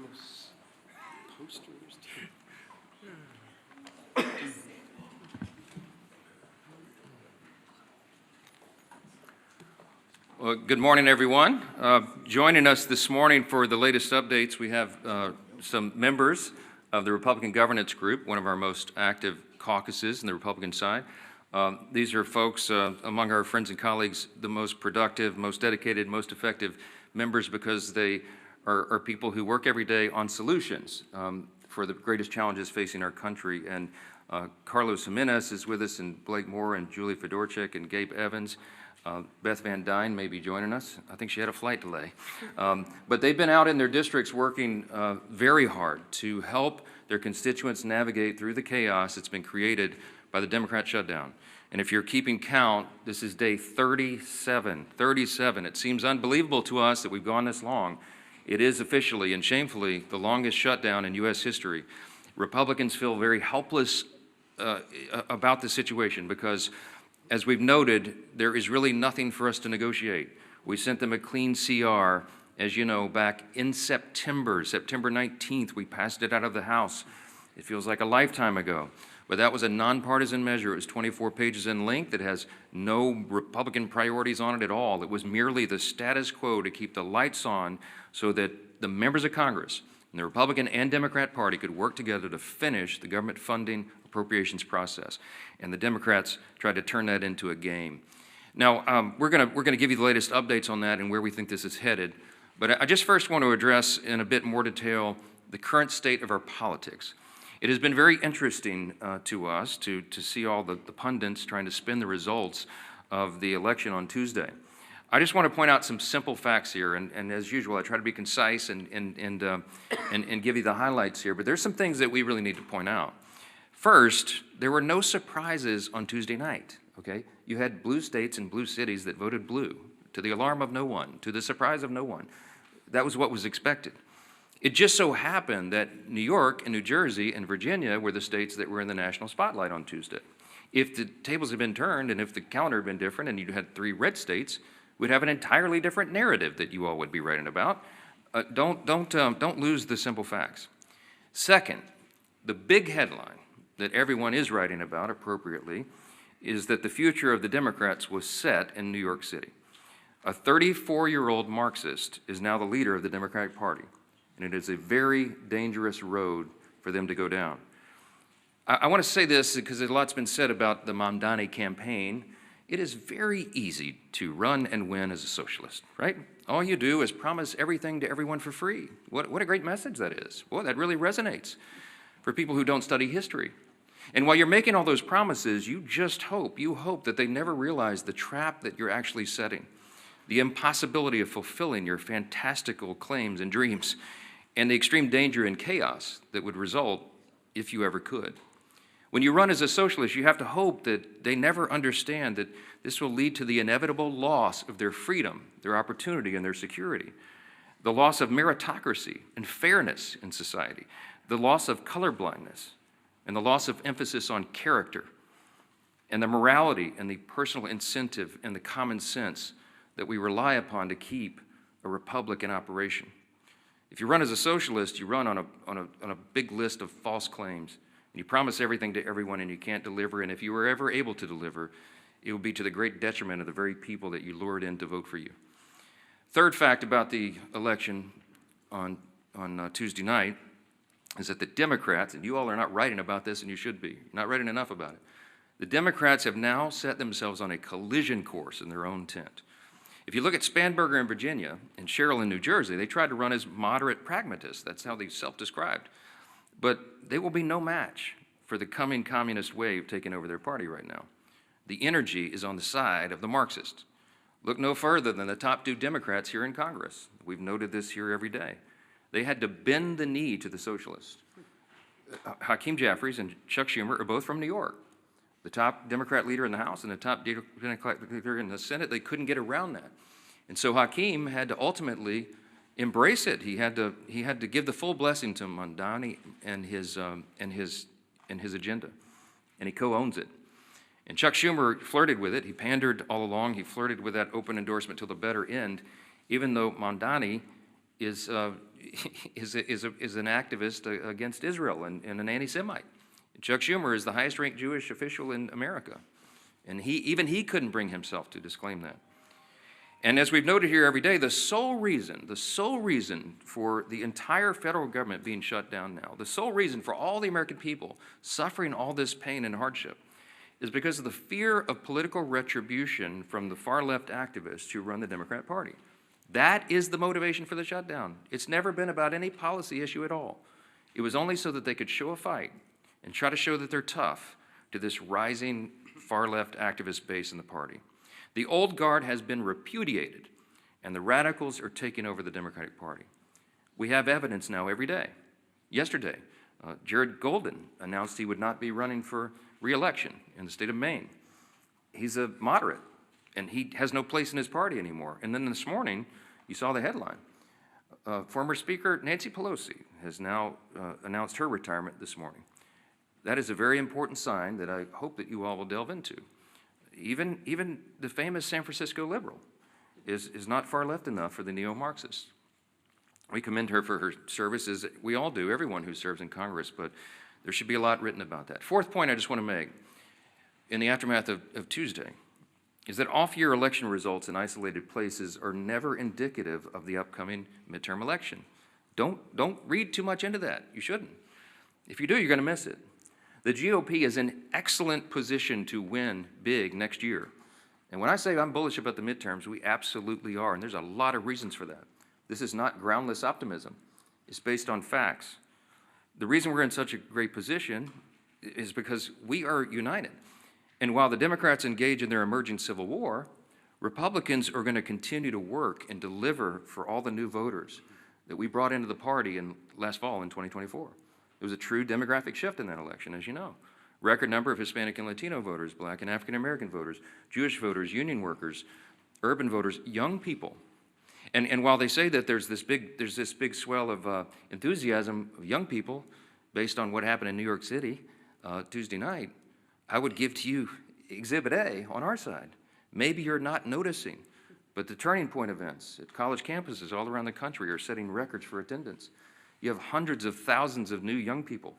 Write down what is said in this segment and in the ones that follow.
Christmas posters. Well, good morning, everyone. Joining us this morning for the latest updates, we have some members of the Republican Governance Group, one of our most active caucuses in the Republican side. These are folks among our friends and colleagues, the most productive, most dedicated, most effective members because they are people who work every day on solutions for the greatest challenges facing our country. And Carlos Jimenez is with us, and Blake Moore, and Julie Fedorchik, and Gabe Evans. Beth Van Dyne may be joining us. I think she had a flight delay. But they've been out in their districts working very hard to help their constituents navigate through the chaos that's been created by the Democrat shutdown. And if you're keeping count, this is day 37. 37. It seems unbelievable to us that we've gone this long. It is officially and shamefully the longest shutdown in U.S. history. Republicans feel very helpless about the situation because, as we've noted, there is really nothing for us to negotiate. We sent them a clean CR, as you know, back in September 19th, we passed it out of the House. It feels like a lifetime ago. But that was a nonpartisan measure. It was 24 pages in length. It has no Republican priorities on it at all. It was merely the status quo to keep the lights on so that the members of Congress and the Republican and Democrat Party could work together to finish the government funding appropriations process. And the Democrats tried to turn that into a game. Now, we're gonna give you the latest updates on that and where we think this is headed. But I just first want to address in a bit more detail the current state of our politics. It has been very interesting to us to see all the pundits trying to spin the results of the election on Tuesday. I just want to point out some simple facts here, and as usual, I try to be concise and give you the highlights here, but there's some things that we really need to point out. First, there were no surprises on Tuesday night, okay? You had blue states and blue cities that voted blue, to the alarm of no one, to the surprise of no one. That was what was expected. It just so happened that New York and New Jersey and Virginia were the states that were in the national spotlight on Tuesday. If the tables had been turned and if the calendar had been different and you had 3 red states, we'd have an entirely different narrative that you all would be writing about. Don't lose the simple facts. Second, the big headline that everyone is writing about appropriately is that the future of the Democrats was set in New York City. A 34-year-old Marxist is now the leader of the Democratic Party, and it is a very dangerous road for them to go down. I want to say this because a lot's been said about the Mamdani campaign. It is very easy to run and win as a socialist, right? All you do is promise everything to everyone for free. What a great message that is. Boy, that really resonates for people who don't study history. And while you're making all those promises, you hope that they never realize the trap that you're actually setting, the impossibility of fulfilling your fantastical claims and dreams, and the extreme danger and chaos that would result if you ever could. When you run as a socialist, you have to hope that they never understand that this will lead to the inevitable loss of their freedom, their opportunity, and their security, the loss of meritocracy and fairness in society, the loss of colorblindness, and the loss of emphasis on character, and the morality and the personal incentive and the common sense that we rely upon to keep a republic in operation. If you run as a socialist, you run on a big list of false claims, and you promise everything to everyone and you can't deliver, and if you were ever able to deliver, it will be to the great detriment of the very people that you lured in to vote for you. Third fact about the election on Tuesday night is that the Democrats, and you all are not writing about this, and you should be, you're not writing enough about it. The Democrats have now set themselves on a collision course in their own tent. If you look at Spanberger in Virginia and Sherrill in New Jersey, they tried to run as moderate pragmatists. That's how they self-described. But they will be no match for the coming communist wave taking over their party right now. The energy is on the side of the Marxists. Look no further than the top 2 Democrats here in Congress. We've noted this here every day. They had to bend the knee to the socialists. Hakeem Jeffries and Chuck Schumer are both from New York. The top Democrat leader in the House and the top Democrat leader in the Senate, they couldn't get around that. And so Hakeem had to ultimately embrace it. He had to give the full blessing to Mamdani and his agenda, and he co-owns it. And Chuck Schumer flirted with it. He pandered all along. He flirted with that open endorsement till the better end, even though Mamdani is is an activist against Israel and an anti-Semite. Chuck Schumer is the highest-ranked Jewish official in America, and even he couldn't bring himself to disclaim that. And as we've noted here every day, the sole reason for the entire federal government being shut down now, the sole reason for all the American people suffering all this pain and hardship is because of the fear of political retribution from the far-left activists who run the Democrat Party. That is the motivation for the shutdown. It's never been about any policy issue at all. It was only so that they could show a fight and try to show that they're tough to this rising far-left activist base in the party. The old guard has been repudiated, and the radicals are taking over the Democratic Party. We have evidence now every day. Yesterday, Jared Golden announced he would not be running for re-election in the state of Maine. He's a moderate, and he has no place in his party anymore. And then this morning, you saw the headline. Former Speaker Nancy Pelosi has now announced her retirement this morning. That is a very important sign that I hope that you all will delve into. Even the famous San Francisco liberal is not far left enough for the neo-Marxists. We commend her for her services. We all do, everyone who serves in Congress, but there should be a lot written about that. Fourth point I just want to make in the aftermath of Tuesday is that off-year election results in isolated places are never indicative of the upcoming midterm election. Don't read too much into that. You shouldn't. If you do, you're going to miss it. The GOP is in excellent position to win big next year. And when I say I'm bullish about the midterms, we absolutely are, and there's a lot of reasons for that. This is not groundless optimism. It's based on facts. The reason we're in such a great position is because we are united. And while the Democrats engage in their emerging civil war, Republicans are going to continue to work and deliver for all the new voters that we brought into the party last fall in 2024. There was a true demographic shift in that election, as you know. Record number of Hispanic and Latino voters, Black and African American voters, Jewish voters, union workers, urban voters, young people. And while they say that there's this big swell of enthusiasm of young people based on what happened in New York City Tuesday night, I would give to you Exhibit A on our side. Maybe you're not noticing, but the turning point events at college campuses all around the country are setting records for attendance. You have hundreds of thousands of new young people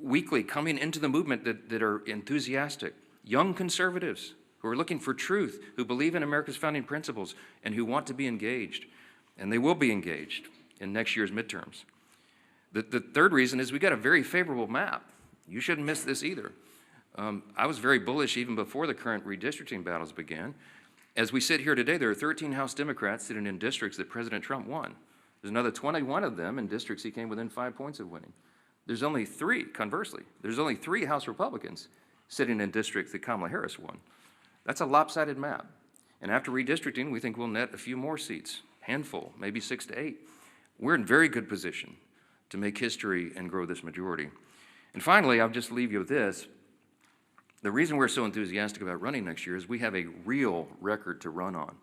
weekly coming into the movement that are enthusiastic, young conservatives who are looking for truth, who believe in America's founding principles, and who want to be engaged. And they will be engaged in next year's midterms. The third reason is we got a very favorable map. You shouldn't miss this either. I was very bullish even before the current redistricting battles began. As we sit here today, there are 13 House Democrats sitting in districts that President Trump won. There's another 21 of them in districts he came within 5 points of winning. There's only 3, conversely, there's only 3 House Republicans sitting in districts that Kamala Harris won. That's a lopsided map. And after redistricting, we think we'll net a few more seats, handful, maybe 6 to 8. We're in very good position to make history and grow this majority. And finally, I'll just leave you with this. The reason we're so enthusiastic about running next year is we have a real record to run on.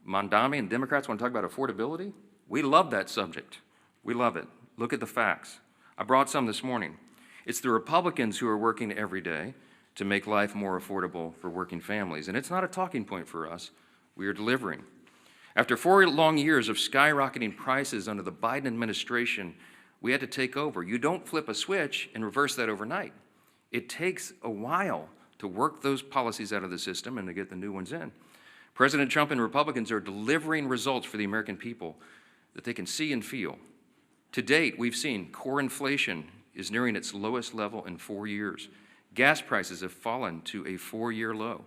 Mondami and Democrats want to talk about affordability. We love that subject. We love it. Look at the facts. I brought some this morning. It's the Republicans who are working every day to make life more affordable for working families. And it's not a talking point for us. We are delivering. After 4 long years of skyrocketing prices under the Biden administration, we had to take over. You don't flip a switch and reverse that overnight. It takes a while to work those policies out of the system and to get the new ones in. President Trump and Republicans are delivering results for the American people that they can see and feel. To date, we've seen core inflation is nearing its lowest level in 4 years. Gas prices have fallen to a 4-year low.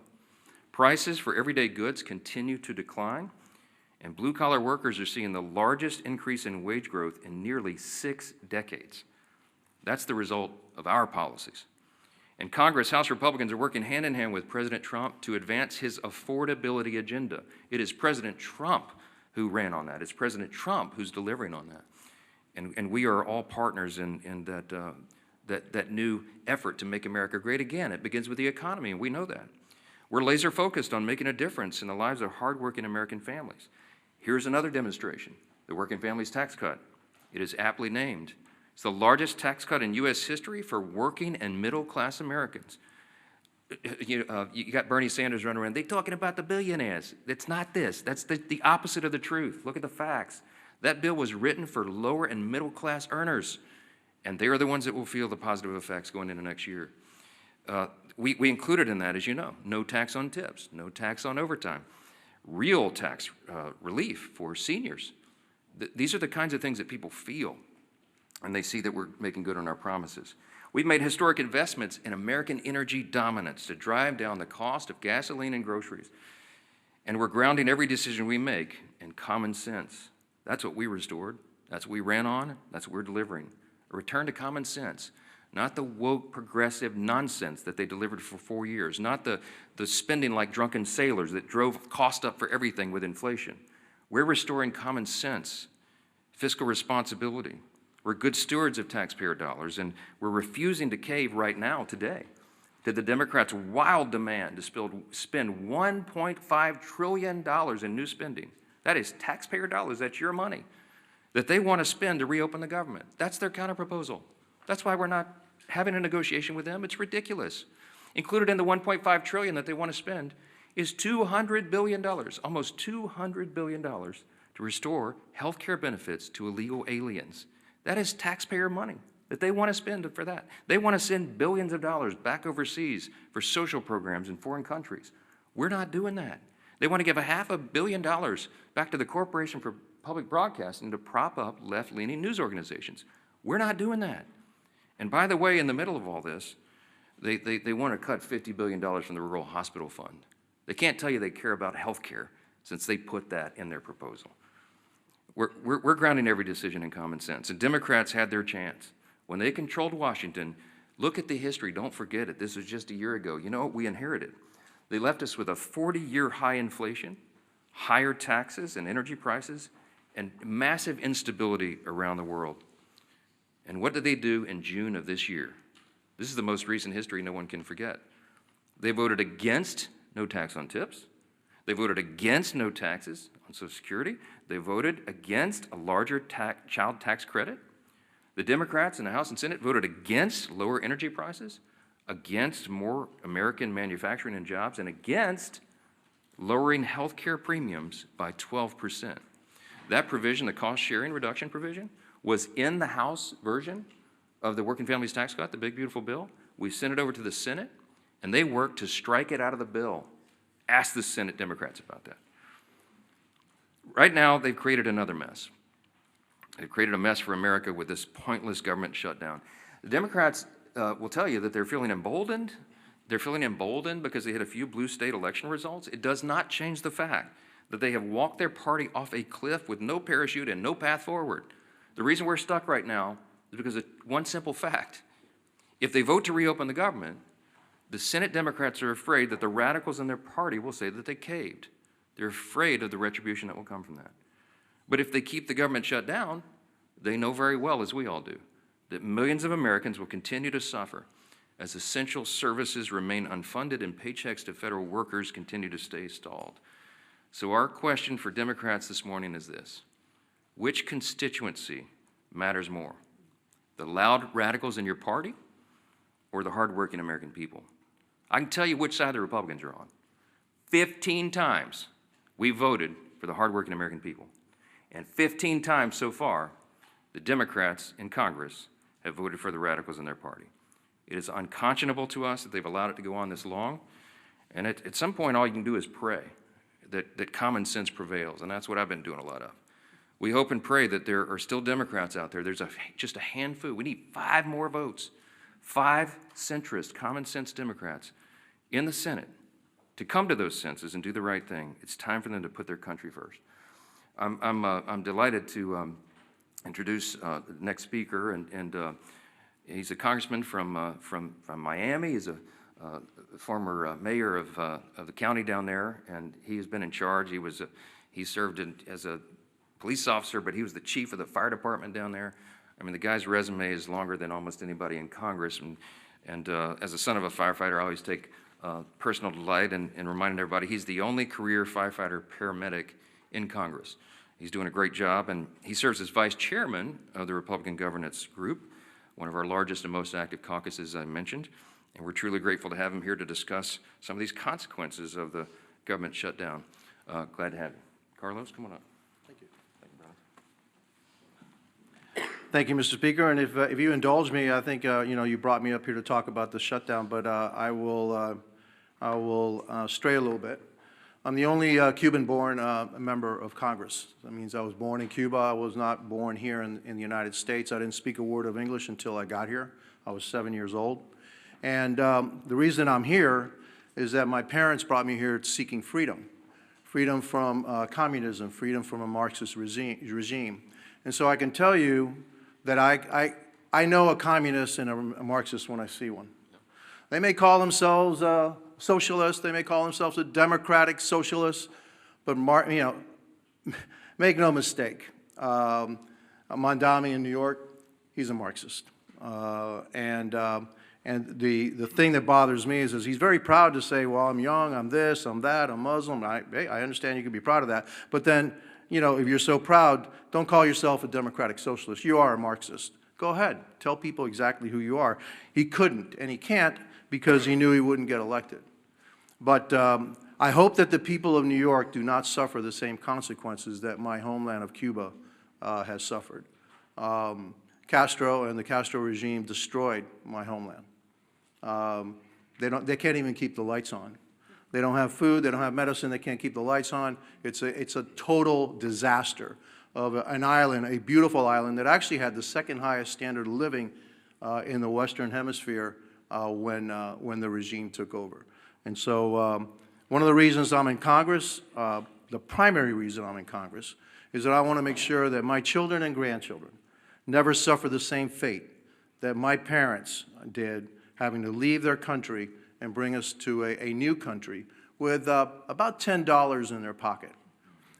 Prices for everyday goods continue to decline, and blue-collar workers are seeing the largest increase in wage growth in nearly 6 decades. That's the result of our policies. In Congress, House Republicans are working hand in hand with President Trump to advance his affordability agenda. It is President Trump who ran on that. It's President Trump who's delivering on that. And we are all partners in that new effort to make America great again. It begins with the economy, and we know that. We're laser focused on making a difference in the lives of hardworking American families. Here's another demonstration, the Working Families Tax Cut. It is aptly named. It's the largest tax cut in U.S. history for working and middle-class Americans. You got Bernie Sanders running around. They're talking about the billionaires. It's not this. That's the opposite of the truth. Look at the facts. That bill was written for lower and middle class earners, and they are the ones that will feel the positive effects going into next year. We included in that, as you know, no tax on tips, no tax on overtime, real tax relief for seniors. These are the kinds of things that people feel, and they see that we're making good on our promises. We've made historic investments in American energy dominance to drive down the cost of gasoline and groceries. And we're grounding every decision we make in common sense. That's what we restored. That's what we ran on. That's what we're delivering. A return to common sense, not the woke progressive nonsense that they delivered for 4 years, not the spending like drunken sailors that drove cost up for everything with inflation. We're restoring common sense, fiscal responsibility. We're good stewards of taxpayer dollars, and we're refusing to cave right now, today, to the Democrats' wild demand to spend $1.5 trillion in new spending. That is taxpayer dollars, that's your money, that they want to spend to reopen the government. That's their counterproposal. That's why we're not having a negotiation with them. It's ridiculous. Included in the $1.5 trillion that they want to spend is $200 billion, almost $200 billion, to restore health care benefits to illegal aliens. That is taxpayer money that they want to spend for that. They want to send billions of dollars back overseas for social programs in foreign countries. We're not doing that. They want to give $500 million back to the Corporation for Public Broadcasting to prop up left-leaning news organizations. We're not doing that. And by the way, in the middle of all this, they want to cut $50 billion from the Rural Hospital Fund. They can't tell you they care about health care since they put that in their proposal. We're grounding every decision in common sense, and Democrats had their chance. When they controlled Washington, look at the history, don't forget it. This was just a year ago. You know what we inherited? They left us with a 40-year high inflation, higher taxes and energy prices, and massive instability around the world. And what did they do in June of this year? This is the most recent history no one can forget. They voted against no tax on tips. They voted against no taxes on Social Security. They voted against a larger child tax credit. The Democrats in the House and Senate voted against lower energy prices, against more American manufacturing and jobs, and against lowering health care premiums by 12%. That provision, the cost sharing reduction provision, was in the House version of the Working Families Tax Cut, the big beautiful bill. We sent it over to the Senate, and they worked to strike it out of the bill. Ask the Senate Democrats about that. Right now, they've created another mess. They've created a mess for America with this pointless government shutdown. The Democrats will tell you that they're feeling emboldened. They're feeling emboldened because they had a few blue state election results. It does not change the fact that they have walked their party off a cliff with no parachute and no path forward. The reason we're stuck right now is because of one simple fact. If they vote to reopen the government, the Senate Democrats are afraid that the radicals in their party will say that they caved. They're afraid of the retribution that will come from that. But if they keep the government shut down, they know very well, as we all do, that millions of Americans will continue to suffer as essential services remain unfunded and paychecks to federal workers continue to stay stalled. So our question for Democrats this morning is this: which constituency matters more? The loud radicals in your party or the hardworking American people? I can tell you which side the Republicans are on. 15 times we voted for the hardworking American people. And 15 times so far, the Democrats in Congress have voted for the radicals in their party. It is unconscionable to us that they've allowed it to go on this long. And at some point, all you can do is pray that common sense prevails. And that's what I've been doing a lot of. We hope and pray that there are still Democrats out there. There's just a handful. We need 5 more votes. 5 centrist, common sense Democrats in the Senate to come to those senses and do the right thing. It's time for them to put their country first. I'm delighted to introduce the next speaker, and he's a congressman from Miami. He's a former mayor of the county down there, and he has been in charge. He served as a police officer, but he was the chief of the fire department down there. I mean, the guy's resume is longer than almost anybody in Congress, and as a son of a firefighter, I always take personal delight in reminding everybody he's the only career firefighter paramedic in Congress. He's doing a great job, and he serves as vice chairman of the Republican Governance Group, one of our largest and most active caucuses I mentioned, and we're truly grateful to have him here to discuss some of these consequences of the government shutdown. Glad to have you. Carlos, come on up. Thank you. Thank you, brother. Thank you, Mr. Speaker. And if you indulge me, I think you brought me up here to talk about the shutdown, but I will stray a little bit. I'm the only Cuban-born member of Congress. That means I was born in Cuba. I was not born here in the United States. I didn't speak a word of English until I got here. I was 7 years old. And the reason I'm here is that my parents brought me here seeking freedom. Freedom from communism, freedom from a Marxist regime. And so I can tell you that I know a communist and a Marxist when I see one. They may call themselves socialists, they may call themselves a democratic socialist, but make no mistake, Mondami in New York, he's a Marxist. And the thing that bothers me is he's very proud to say, well, I'm young, I'm this, I'm that, I'm Muslim. Hey, I understand you can be proud of that. But then, if you're so proud, don't call yourself a democratic socialist. You are a Marxist. Go ahead. Tell people exactly who you are. He couldn't, and he can't because he knew he wouldn't get elected. But I hope that the people of New York do not suffer the same consequences that my homeland of Cuba has suffered. Castro and the Castro regime destroyed my homeland. They can't even keep the lights on. They don't have food, they don't have medicine, they can't keep the lights on. It's a total disaster of an island, a beautiful island that actually had the second highest standard of living in the Western Hemisphere when the regime took over. And so one of the reasons I'm in Congress, the primary reason I'm in Congress, is that I want to make sure that my children and grandchildren never suffer the same fate that my parents did, having to leave their country and bring us to a new country with about $10 in their pocket.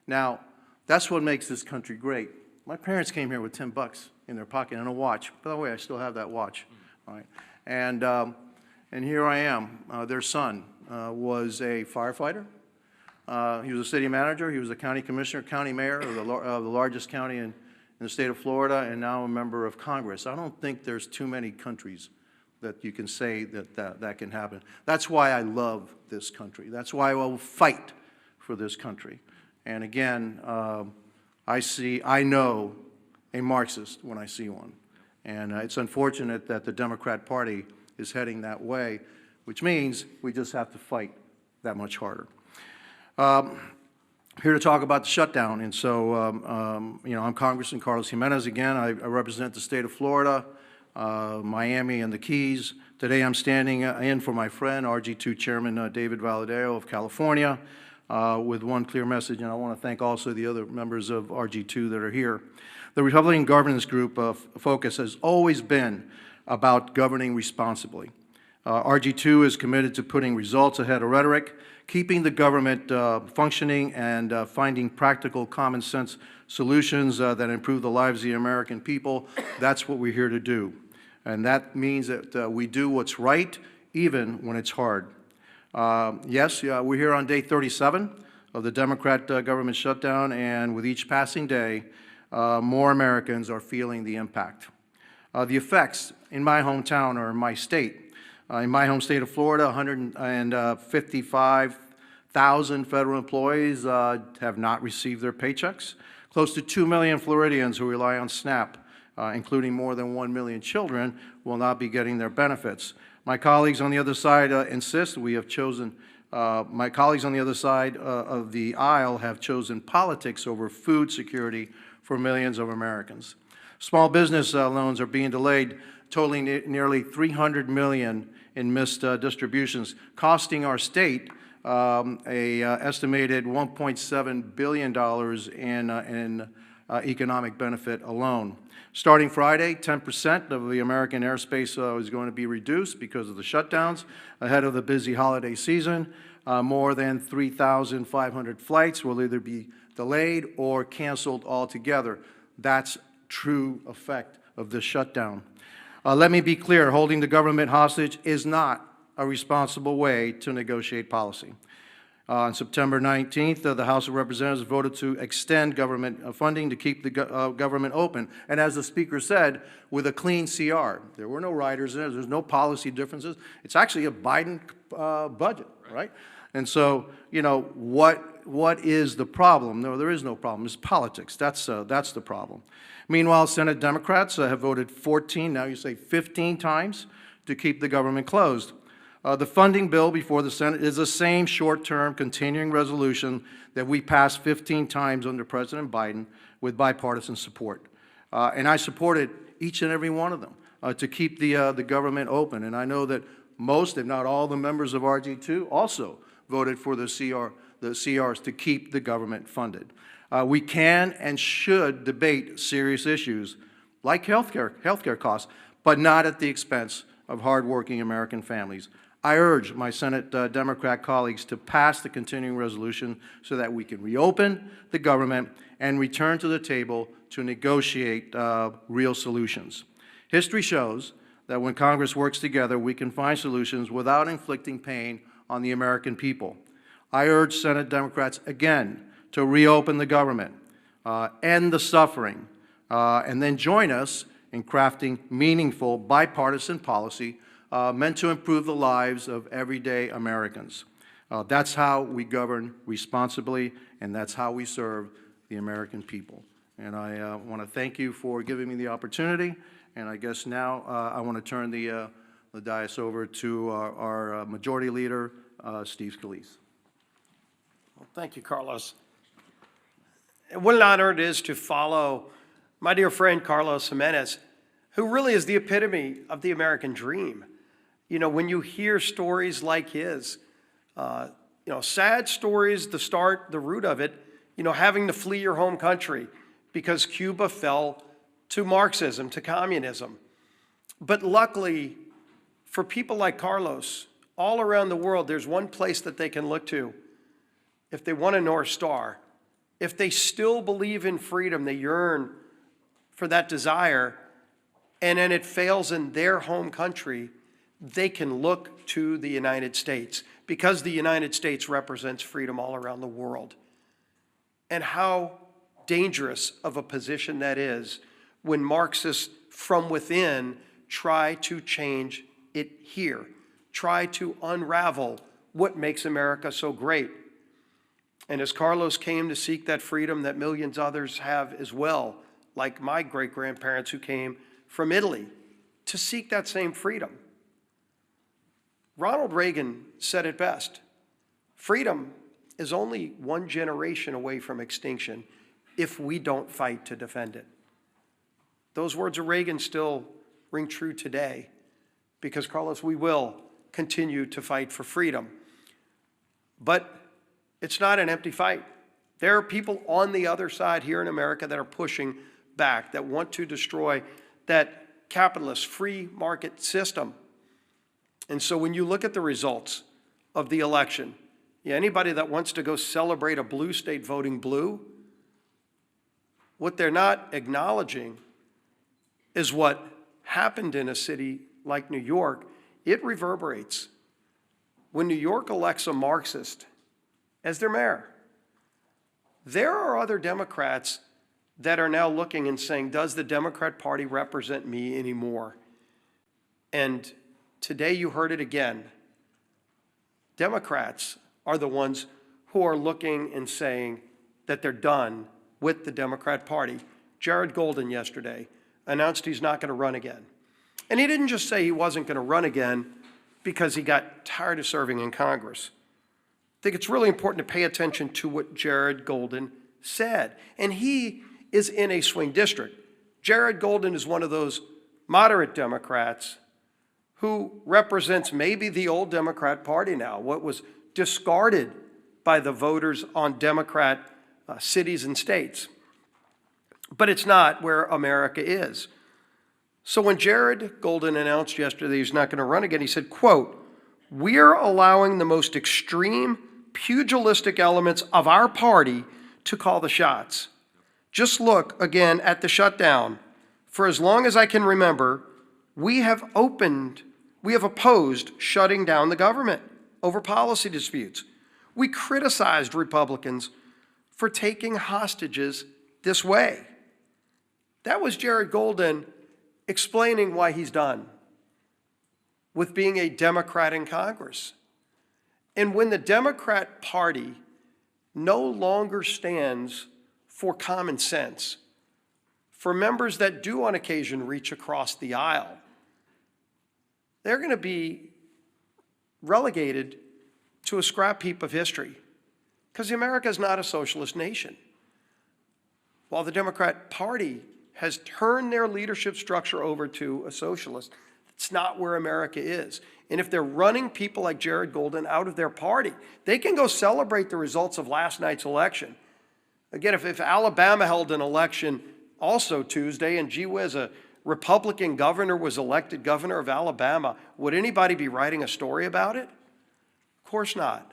Now, that's what makes this country great. My parents came here with $10 in their pocket and a watch. By the way, I still have that watch. All right. And here I am. Their son was a firefighter. He was a city manager. He was a county commissioner, county mayor of the largest county in the state of Florida, and now a member of Congress. I don't think there's too many countries that you can say that can happen. That's why I love this country. That's why I will fight for this country. And again, I know a Marxist when I see one. And it's unfortunate that the Democrat Party is heading that way, which means we just have to fight that much harder. Here to talk about the shutdown. And so, I'm Congressman Carlos Jimenez again. I represent the state of Florida, Miami and the Keys. Today I'm standing in for my friend, RG2 Chairman David Valadao of California, with one clear message, and I want to thank also the other members of RG2 that are here. The Republican Governance Group focus has always been about governing responsibly. RG2 is committed to putting results ahead of rhetoric, keeping the government functioning, and finding practical, common sense solutions that improve the lives of the American people. That's what we're here to do. And that means that we do what's right, even when it's hard. Yes, we're here on day 37 of the Democrat government shutdown, and with each passing day, more Americans are feeling the impact. The effects in my hometown or in my state. In my home state of Florida, 155,000 federal employees have not received their paychecks. Close to 2 million Floridians who rely on SNAP, including more than 1 million children, will not be getting their benefits. My colleagues on the other side insist we have chosen, my colleagues on the other side of the aisle have chosen politics over food security for millions of Americans. Small business loans are being delayed, totaling nearly $300 million in missed distributions, costing our state an estimated $1.7 billion in economic benefit alone. Starting Friday, 10% of the American airspace is going to be reduced because of the shutdowns ahead of the busy holiday season. More than 3,500 flights will either be delayed or canceled altogether. That's true effect of this shutdown. Let me be clear, holding the government hostage is not a responsible way to negotiate policy. On September 19th, the House of Representatives voted to extend government funding to keep the government open. And as the Speaker said, with a clean CR. There were no riders in it. There's no policy differences. It's actually a Biden budget, right? And so, what what is the problem? No, there is no problem. It's politics. That's the problem. Meanwhile, Senate Democrats have voted 14, now you say 15 times to keep the government closed. The funding bill before the Senate is the same short-term continuing resolution that we passed 15 times under President Biden with bipartisan support. And I supported each and every one of them to keep the government open. And I know that most, if not all, the members of RG2 also voted for the CRs to keep the government funded. We can and should debate serious issues like healthcare costs, but not at the expense of hardworking American families. I urge my Senate Democrat colleagues to pass the continuing resolution so that we can reopen the government and return to the table to negotiate real solutions. History shows that when Congress works together, we can find solutions without inflicting pain on the American people. I urge Senate Democrats again to reopen the government, end the suffering, and then join us in crafting meaningful bipartisan policy meant to improve the lives of everyday Americans. That's how we govern responsibly, and that's how we serve the American people. And I want to thank you for giving me the opportunity, and I guess now I want to turn the dais over to our Majority Leader, Steve Scalise. Well, thank you, Carlos. And what an honor it is to follow my dear friend Carlos Jimenez, who really is the epitome of the American dream. You know, when you hear stories like his, sad stories, the root of it, having to flee your home country because Cuba fell to Marxism, to communism. But luckily, for people like Carlos, all around the world, there's one place that they can look to if they want a North Star. If they still believe in freedom, they yearn for that desire, and then it fails in their home country, they can look to the United States because the United States represents freedom all around the world. And how dangerous of a position that is when Marxists from within try to change it here, try to unravel what makes America so great. And as Carlos came to seek that freedom that millions others have as well, like my great-grandparents who came from Italy to seek that same freedom. Ronald Reagan said it best: freedom is only one generation away from extinction if we don't fight to defend it. Those words of Reagan still ring true today because, Carlos, we will continue to fight for freedom. But it's not an empty fight. There are people on the other side here in America that are pushing back, that want to destroy that capitalist free market system. And so when you look at the results of the election, anybody that wants to go celebrate a blue state voting blue, what they're not acknowledging is what happened in a city like New York. It reverberates. When New York elects a Marxist as their mayor, there are other Democrats that are now looking and saying, does the Democrat Party represent me anymore? And today you heard it again. Democrats are the ones who are looking and saying that they're done with the Democrat Party. Jared Golden yesterday announced he's not going to run again. And he didn't just say he wasn't going to run again because he got tired of serving in Congress. I think it's really important to pay attention to what Jared Golden said. And he is in a swing district. Jared Golden is one of those moderate Democrats who represents maybe the old Democrat Party now, what was discarded by the voters on Democrat cities and states. But it's not where America is. So when Jared Golden announced yesterday he's not going to run again, he said, quote, "We're allowing the most extreme pugilistic elements of our party to call the shots. Just look again at the shutdown. For as long as I can remember, we have opposed shutting down the government over policy disputes. We criticized Republicans for taking hostages this way." That was Jared Golden explaining why he's done with being a Democrat in Congress. And when the Democrat Party no longer stands for common sense. For members that do on occasion reach across the aisle, they're going to be relegated to a scrap heap of history, because America is not a socialist nation. While the Democrat Party has turned their leadership structure over to a socialist, it's not where America is. And if they're running people like Jared Golden out of their party, they can go celebrate the results of last night's election. Again, if Alabama held an election also Tuesday, and gee whiz, a Republican governor was elected governor of Alabama, would anybody be writing a story about it? Of course not.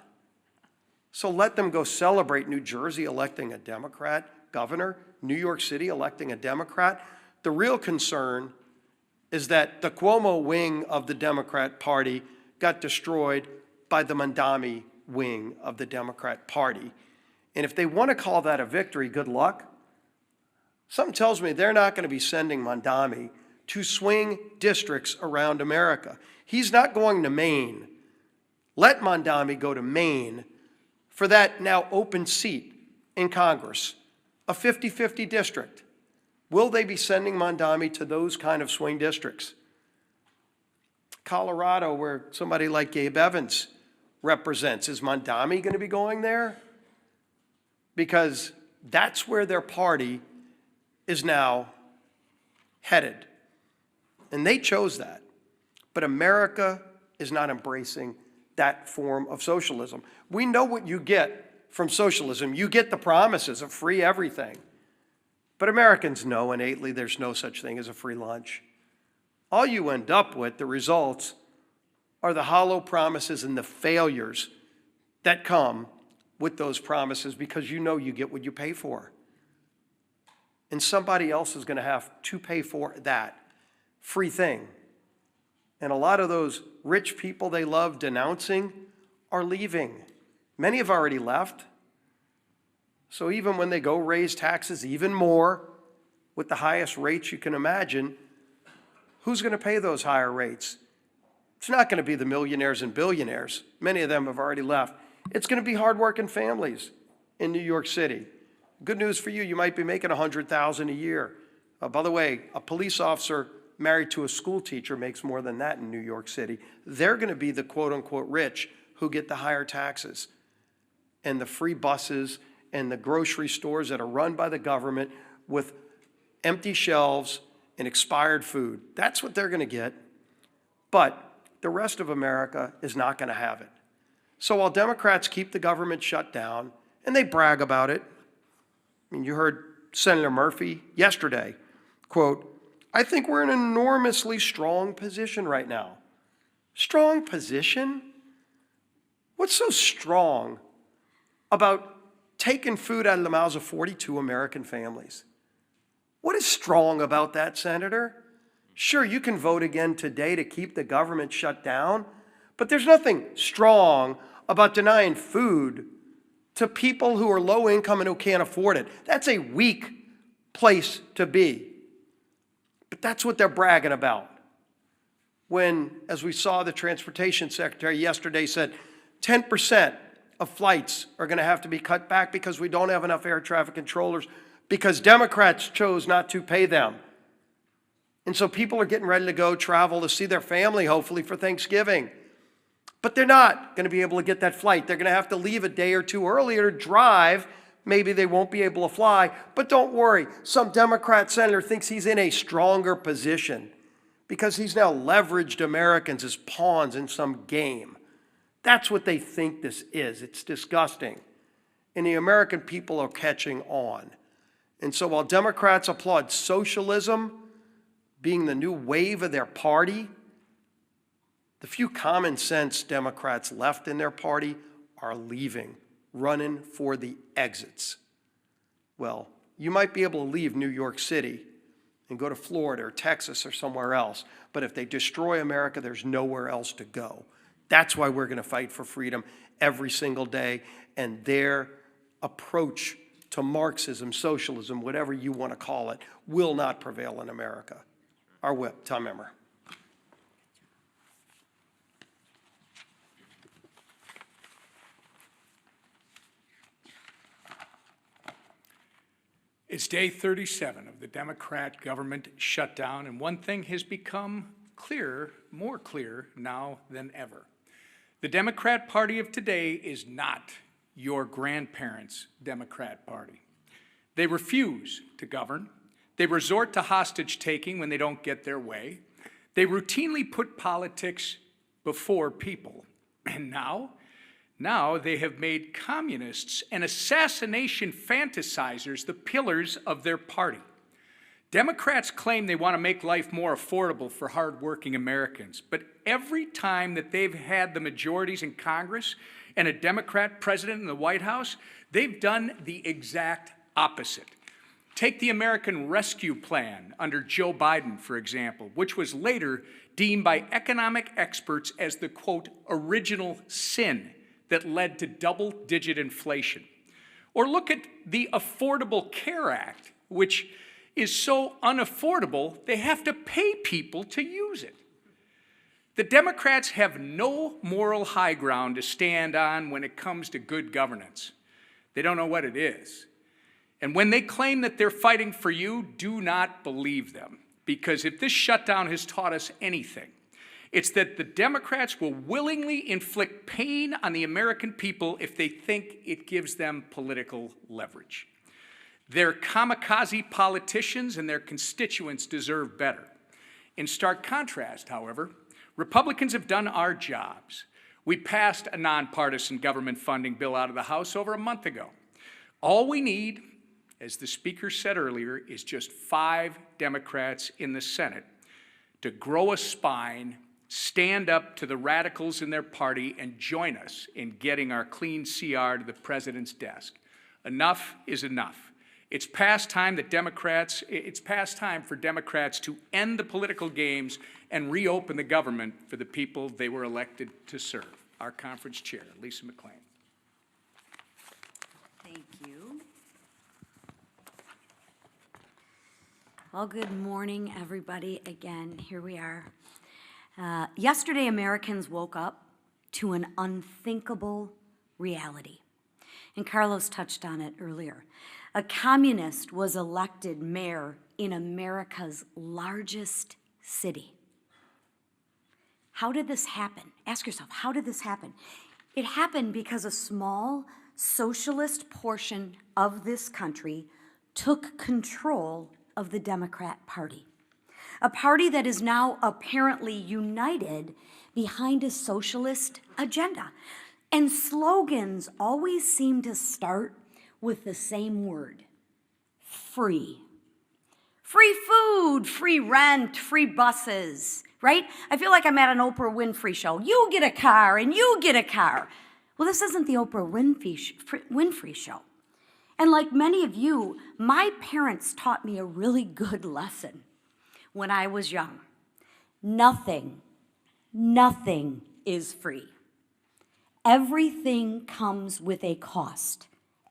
So let them go celebrate New Jersey electing a Democrat governor, New York City electing a Democrat. The real concern is that the Cuomo wing of the Democrat Party got destroyed by the Mondami wing of the Democrat Party. And if they want to call that a victory, good luck. Something tells me they're not going to be sending Mondami to swing districts around America. He's not going to Maine. Let Mondami go to Maine for that now open seat in Congress, a 50-50 district. Will they be sending Mondami to those kind of swing districts? Colorado, where somebody like Gabe Evans represents, is Mondami going to be going there? Because that's where their party is now headed. And they chose that. But America is not embracing that form of socialism. We know what you get from socialism. You get the promises of free everything. But Americans know innately there's no such thing as a free lunch. All you end up with, the results, are the hollow promises and the failures that come with those promises, because you know you get what you pay for. And somebody else is going to have to pay for that free thing. And a lot of those rich people they love denouncing are leaving. Many have already left. So even when they go raise taxes even more, with the highest rates you can imagine, who's going to pay those higher rates? It's not going to be the millionaires and billionaires. Many of them have already left. It's going to be hardworking families in New York City. Good news for you, you might be making $100,000 a year. By the way, a police officer married to a school teacher makes more than that in New York City. They're going to be the quote-unquote rich who get the higher taxes and the free buses and the grocery stores that are run by the government with empty shelves and expired food. That's what they're going to get. But the rest of America is not going to have it. So while Democrats keep the government shut down, and they brag about it, I mean, you heard Senator Murphy yesterday, quote, "I think we're in an enormously strong position right now." Strong position? What's so strong about taking food out of the mouths of 42 American families? What is strong about that, Senator? Sure, you can vote again today to keep the government shut down, but there's nothing strong about denying food to people who are low income and who can't afford it. That's a weak place to be. But that's what they're bragging about. When, as we saw, the transportation secretary yesterday said 10% of flights are going to have to be cut back because we don't have enough air traffic controllers, because Democrats chose not to pay them. And so people are getting ready to go travel to see their family, hopefully, for Thanksgiving. But they're not going to be able to get that flight. They're going to have to leave a day or two earlier to drive. Maybe they won't be able to fly. But don't worry, some Democrat senator thinks he's in a stronger position because he's now leveraged Americans as pawns in some game. That's what they think this is. It's disgusting. And the American people are catching on. And so while Democrats applaud socialism being the new wave of their party, the few common sense Democrats left in their party are leaving, running for the exits. Well, you might be able to leave New York City and go to Florida or Texas or somewhere else, but if they destroy America, there's nowhere else to go. That's why we're going to fight for freedom every single day, and their approach to Marxism, socialism, whatever you want to call it, will not prevail in America. Our whip, Tom Emmer. It's day 37 of the Democrat government shutdown, and one thing has become clearer, more clear now than ever. The Democrat Party of today is not your grandparents' Democrat Party. They refuse to govern. They resort to hostage-taking when they don't get their way. They routinely put politics before people. And now they have made communists and assassination fantasizers the pillars of their party. Democrats claim they want to make life more affordable for hardworking Americans, but every time that they've had the majorities in Congress and a Democrat president in the White House, they've done the exact opposite. Take the American Rescue Plan under Joe Biden, for example, which was later deemed by economic experts as the, quote, original sin that led to double-digit inflation. Or look at the Affordable Care Act, which is so unaffordable, they have to pay people to use it. The Democrats have no moral high ground to stand on when it comes to good governance. They don't know what it is. And when they claim that they're fighting for you, do not believe them. Because if this shutdown has taught us anything, it's that the Democrats will willingly inflict pain on the American people if they think it gives them political leverage. Their kamikaze politicians and their constituents deserve better. In stark contrast, however, Republicans have done our jobs. We passed a nonpartisan government funding bill out of the House over a month ago. All we need, as the Speaker said earlier, is just 5 Democrats in the Senate to grow a spine, stand up to the radicals in their party, and join us in getting our clean CR to the president's desk. Enough is enough. It's past time for Democrats to end the political games and reopen the government for the people they were elected to serve. Our conference chair, Lisa McClain. Thank you. Well, good morning, everybody. Again, here we are. Yesterday, Americans woke up to an unthinkable reality. And Carlos touched on it earlier. A communist was elected mayor in America's largest city. How did this happen? Ask yourself, how did this happen? It happened because a small socialist portion of this country took control of the Democrat Party. A party that is now apparently united behind a socialist agenda. And slogans always seem to start with the same word: free. Free food, free rent, free buses, right? I feel like I'm at an Oprah Winfrey show. You get a car and you get a car. Well, this isn't the Oprah Winfrey show. And like many of you, my parents taught me a really good lesson when I was young. Nothing is free. Everything comes with a cost.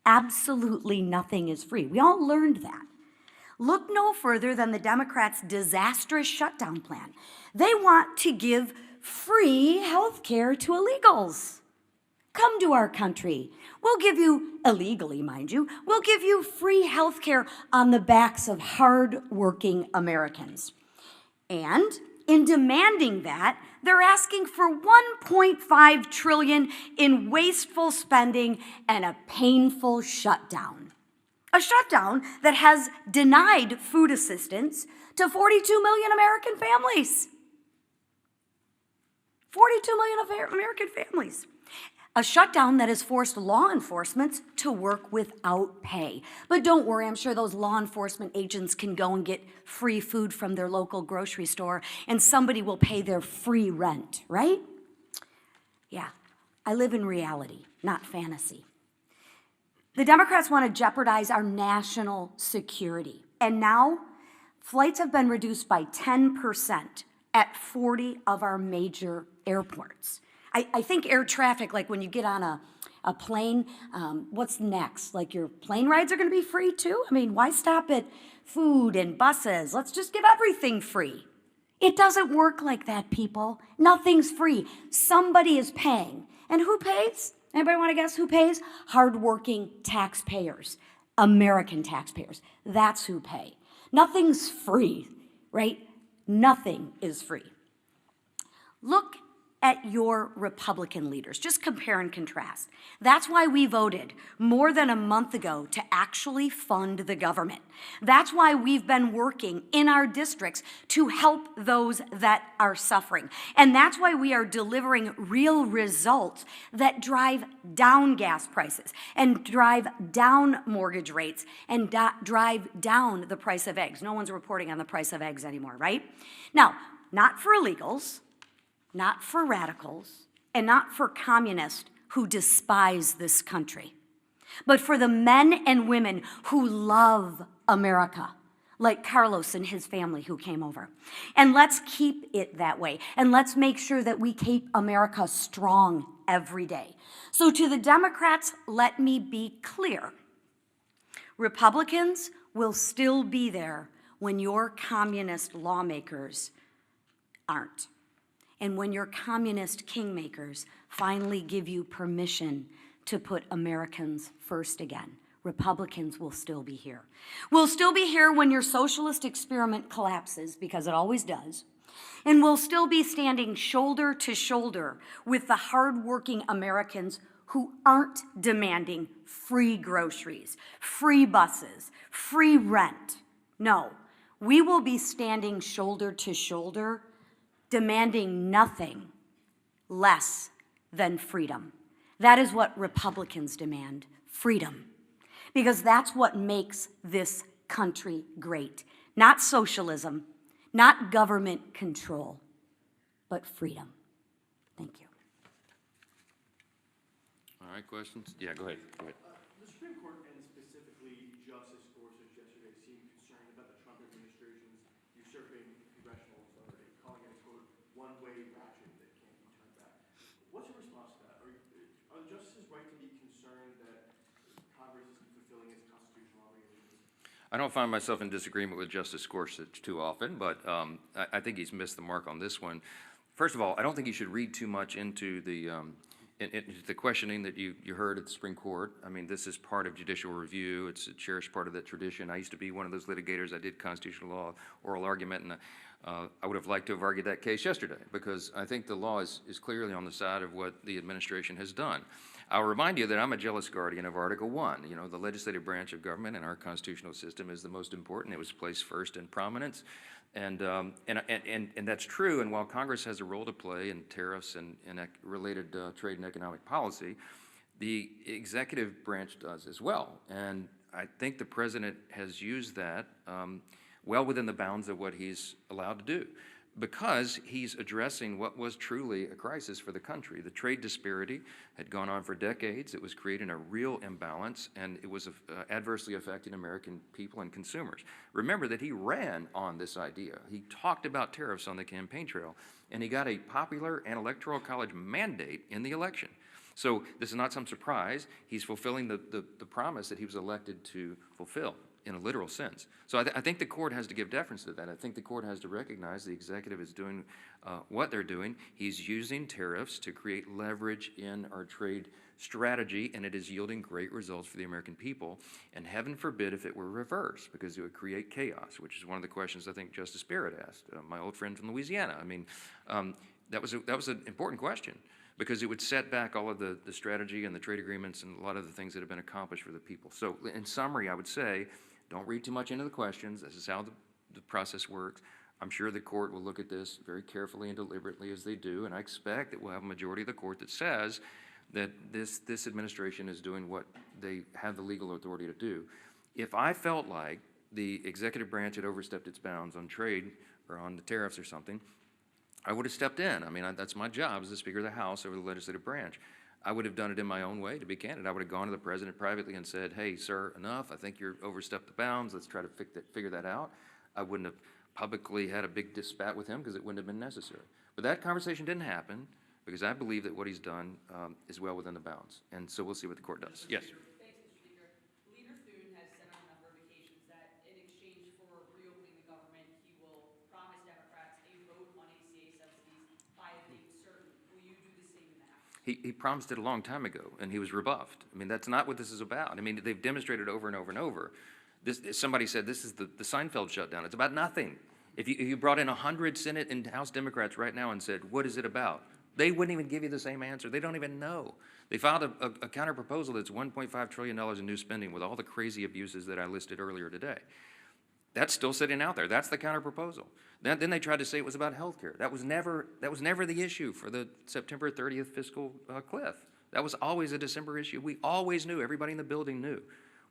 Absolutely nothing is free. We all learned that. Look no further than the Democrats' disastrous shutdown plan. They want to give free health care to illegals. Come to our country. We'll give you, illegally mind you, we'll give you free health care on the backs of hard-working Americans. And in demanding that, they're asking for $1.5 trillion in wasteful spending and a painful shutdown. A shutdown that has denied food assistance to 42 million American families. 42 million American families. A shutdown that has forced law enforcement to work without pay. But don't worry, I'm sure those law enforcement agents can go and get free food from their local grocery store, and somebody will pay their free rent, right? Yeah, I live in reality, not fantasy. The Democrats want to jeopardize our national security. And now, flights have been reduced by 10% at 40 of our major airports. I think air traffic, like when you get on a plane, what's next? Like your plane rides are going to be free too? I mean, why stop at food and buses? Let's just give everything free. It doesn't work like that, people. Nothing's free. Somebody is paying. And who pays? Anybody want to guess who pays? Hardworking taxpayers. American taxpayers. That's who pay. Nothing's free, right? Nothing is free. Look at your Republican leaders. Just compare and contrast. That's why we voted more than a month ago to actually fund the government. That's why we've been working in our districts to help those that are suffering. And that's why we are delivering real results that drive down gas prices and drive down mortgage rates and drive down the price of eggs. No one's reporting on the price of eggs anymore, right? Now, not for illegals, not for radicals, and not for communists who despise this country, but for the men and women who love America, like Carlos and his family who came over. And let's keep it that way, and let's make sure that we keep America strong every day. So to the Democrats, let me be clear. Republicans will still be there when your communist lawmakers aren't. And when your communist kingmakers finally give you permission to put Americans first again, Republicans will still be here. We'll still be here when your socialist experiment collapses, because it always does. And we'll still be standing shoulder to shoulder with the hardworking Americans who aren't demanding free groceries, free buses, free rent. No, we will be standing shoulder to shoulder, demanding nothing less than freedom. That is what Republicans demand, freedom. Because that's what makes this country great. Not socialism, not government control, but freedom. Thank you. All right, questions? Yeah, go ahead. The Supreme Court, and specifically Justice Gorsuch yesterday, seemed concerned about the Trump administration's usurping congressional authority, calling it a, quote, one-way ratchet that can't be turned back. What's your response to that? Are the justices right to be concerned that Congress isn't fulfilling its constitutional obligations? I don't find myself in disagreement with Justice Gorsuch too often, but I think he's missed the mark on this one. First of all, I don't think you should read too much into the questioning that you heard at the Supreme Court. I mean, this is part of judicial review. It's a cherished part of that tradition. I used to be one of those litigators. I did constitutional law, oral argument, and I would have liked to have argued that case yesterday, because I think the law is clearly on the side of what the administration has done. I'll remind you that I'm a jealous guardian of Article 1. You know, the legislative branch of government in our constitutional system is the most important. It was placed first in prominence. And that's true. And while Congress has a role to play in tariffs and related trade and economic policy, the executive branch does as well. And I think the president has used that well within the bounds of what he's allowed to do, because he's addressing what was truly a crisis for the country. The trade disparity had gone on for decades. It was creating a real imbalance, and it was adversely affecting American people and consumers. Remember that he ran on this idea. He talked about tariffs on the campaign trail, and he got a popular and electoral college mandate in the election. So this is not some surprise. He's fulfilling the promise that he was elected to fulfill in a literal sense. So I think the court has to give deference to that. I think the court has to recognize the executive is doing what they're doing. He's using tariffs to create leverage in our trade strategy, and it is yielding great results for the American people. And heaven forbid if it were reversed, because it would create chaos, which is one of the questions I think Justice Barrett asked, my old friend from Louisiana. I mean, that was an important question, because it would set back all of the strategy and the trade agreements and a lot of the things that have been accomplished for the people. So in summary, I would say, don't read too much into the questions. This is how the process works. I'm sure the court will look at this very carefully and deliberately, as they do, and I expect that we'll have a majority of the court that says that this administration is doing what they have the legal authority to do. If I felt like the executive branch had overstepped its bounds on trade or on the tariffs or something, I would have stepped in. I mean, that's my job as the Speaker of the House over the legislative branch. I would have done it in my own way, to be candid. I would have gone to the president privately and said, hey, sir, enough. I think you're overstepped the bounds. Let's try to figure that out. I wouldn't have publicly had a big spat with him, because it wouldn't have been necessary. But that conversation didn't happen, because I believe that what he's done is well within the bounds. And so we'll see what the court does. Yes. Thanks, Mr. Speaker. Leader Thune has said on a number of occasions that in exchange for reopening the government, he will promise Democrats a vote on ACA subsidies by a date certain. Will you do the same in the House? He promised it a long time ago, and he was rebuffed. I mean, that's not what this is about. I mean, they've demonstrated over and over and over. Somebody said this is the Seinfeld shutdown. It's about nothing. If you brought in 100 Senate and House Democrats right now and said, what is it about? They wouldn't even give you the same answer. They don't even know. They filed a counter proposal that's $1.5 trillion in new spending with all the crazy abuses that I listed earlier today. That's still sitting out there. That's the counter proposal. Then they tried to say it was about health care. That was never the issue for the September 30th fiscal cliff. That was always a December issue. We always knew, everybody in the building knew,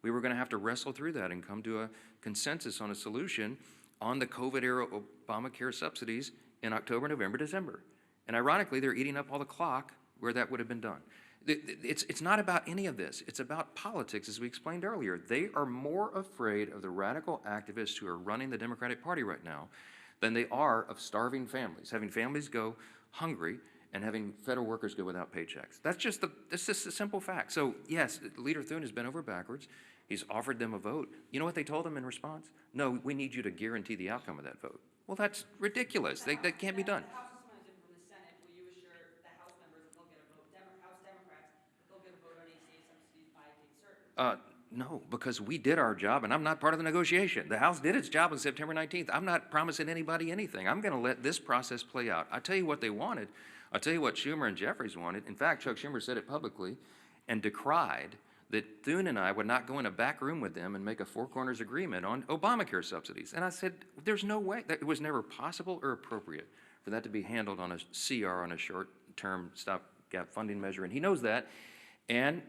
we were going to have to wrestle through that and come to a consensus on a solution on the COVID-era Obamacare subsidies in October, November, December. And ironically, they're eating up all the clock where that would have been done. It's not about any of this. It's about politics, as we explained earlier. They are more afraid of the radical activists who are running the Democratic Party right now than they are of starving families, having families go hungry and having federal workers go without paychecks. That's just a simple fact. So yes, Leader Thune has been over backwards. He's offered them a vote. You know what they told him in response? No, we need you to guarantee the outcome of that vote. Well, that's ridiculous. That can't be done. The House is funded from the Senate. Will you assure the House members that they'll get a vote, House Democrats, that they'll get a vote on ACA subsidies by a date certain? No, because we did our job, and I'm not part of the negotiation. The House did its job on September 19th. I'm not promising anybody anything. I'm going to let this process play out. I'll tell you what they wanted. I'll tell you what Schumer and Jeffries wanted. In fact, Chuck Schumer said it publicly and decried that Thune and I would not go in a back room with them and make a four corners agreement on Obamacare subsidies. And I said, there's no way. That it was never possible or appropriate for that to be handled on a CR, on a short-term stopgap funding measure. And he knows that. And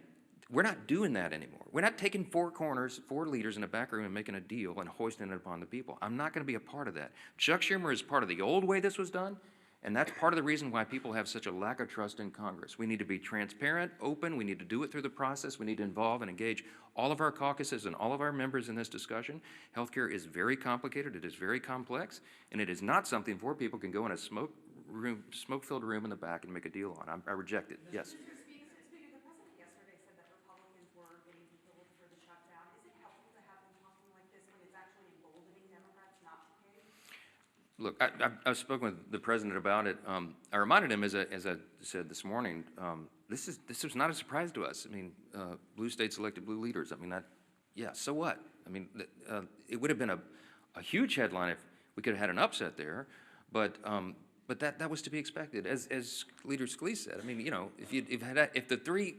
we're not doing that anymore. We're not taking four corners, four leaders in a back room and making a deal and hoisting it upon the people. I'm not going to be a part of that. Chuck Schumer is part of the old way this was done, and that's part of the reason why people have such a lack of trust in Congress. We need to be transparent, open. We need to do it through the process. We need to involve and engage all of our caucuses and all of our members in this discussion. Healthcare is very complicated. It is very complex, and it is not something four people can go in a smoke-filled room in the back and make a deal on. I reject it. Yes. Speaker, the president yesterday said that Republicans were getting killed for the shutdown. Is it helpful to have them talking like this when it's actually emboldening Democrats not to pay? Look, I've spoken with the president about it. I reminded him, as I said this morning, this was not a surprise to us. I mean, blue states elected blue leaders. I mean, yeah, so what? I mean, it would have been a huge headline if we could have had an upset there, but that was to be expected. As Leader Scalise said, I mean, you know, if the three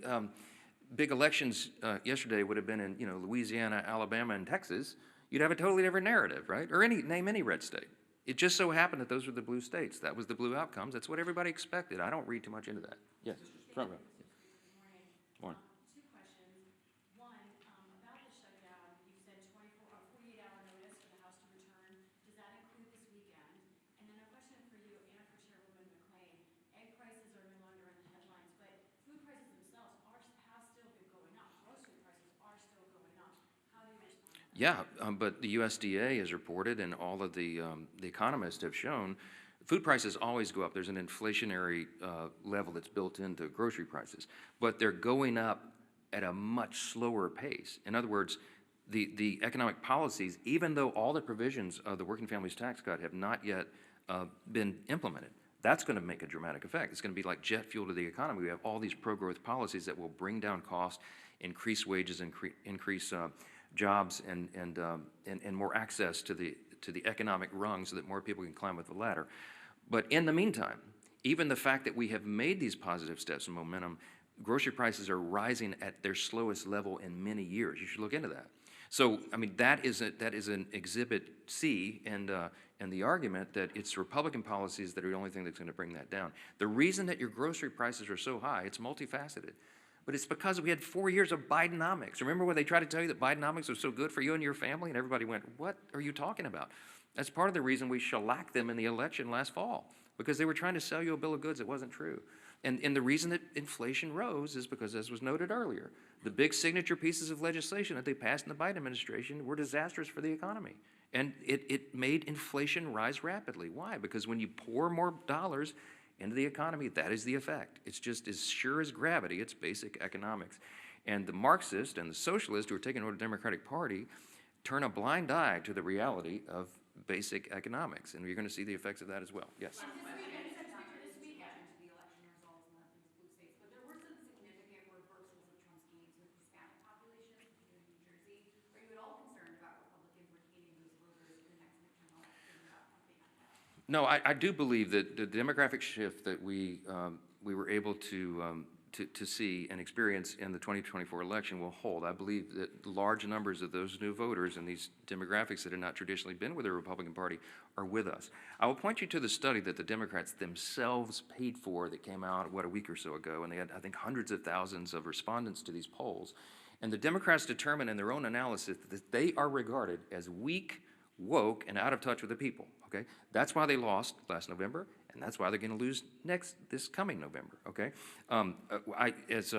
big elections yesterday would have been in, you know, Louisiana, Alabama, and Texas, you'd have a totally different narrative, right? Or name any red state. It just so happened that those were the blue states. That was the blue outcomes. That's what everybody expected. I don't read too much into that. Yes, front row. Morning. Two questions. One, about the shutdown, you said 48-hour notice for the House to return. Does that include this weekend? And then a question for you and for Chairwoman McClain. Egg prices are no longer in the headlines, but food prices themselves have still been going up. Grocery prices are still going up. How do you respond to that? Yeah, but the USDA has reported, and all of the economists have shown, food prices always go up. There's an inflationary level that's built into grocery prices, but they're going up at a much slower pace. In other words, the economic policies, even though all the provisions of the Working Families Tax Cut have not yet been implemented, that's going to make a dramatic effect. It's going to be like jet fuel to the economy. We have all these pro-growth policies that will bring down costs, increase wages, increase jobs, and more access to the economic rung so that more people can climb up the ladder. But in the meantime, even the fact that we have made these positive steps and momentum, grocery prices are rising at their slowest level in many years. You should look into that. So, I mean, that is an exhibit C, and the argument that it's Republican policies that are the only thing that's going to bring that down. The reason that your grocery prices are so high, it's multifaceted. But it's because we had 4 years of Bidenomics. Remember when they tried to tell you that Bidenomics was so good for you and your family, and everybody went, what are you talking about? That's part of the reason we shellacked them in the election last fall, because they were trying to sell you a bill of goods that wasn't true. And the reason that inflation rose is because, as was noted earlier, the big signature pieces of legislation that they passed in the Biden administration were disastrous for the economy. And it made inflation rise rapidly. Why? Because when you pour more dollars into the economy, that is the effect. It's just as sure as gravity. It's basic economics. And the Marxists and the socialists who are taking over the Democratic Party turn a blind eye to the reality of basic economics. And you're going to see the effects of that as well. Yes? This weekend, to the election results in these blue states, but there No, I do believe that the demographic shift that we were able to see and experience in the 2024 election will hold. I believe that large numbers of those new voters and these demographics that have not traditionally been with the Republican Party are with us. I will point you to the study that the Democrats themselves paid for that came out, a week or so ago, and they had, I think, hundreds of thousands of respondents to these polls. And the Democrats determined in their own analysis that they are regarded as weak, woke, and out of touch with the people, okay? That's why they lost last November, and that's why they're going to lose this coming November, okay? As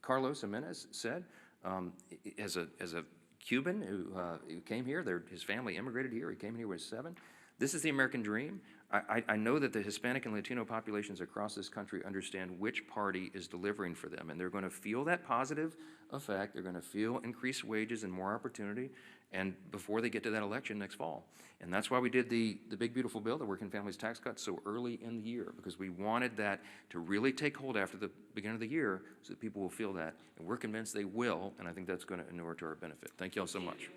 Carlos Jimenez said, as a Cuban who came here, his family immigrated here, he came here when he was 7. This is the American dream. I know that the Hispanic and Latino populations across this country understand which party is delivering for them, and they're going to feel that positive effect. They're going to feel increased wages and more opportunity, and before they get to that election next fall. And that's why we did the big, beautiful bill, the Working Families Tax Cut, so early in the year, because we wanted that to really take hold after the beginning of the year so that people will feel that. And we're convinced they will, and I think that's going to inure to our benefit. Thank you all so much.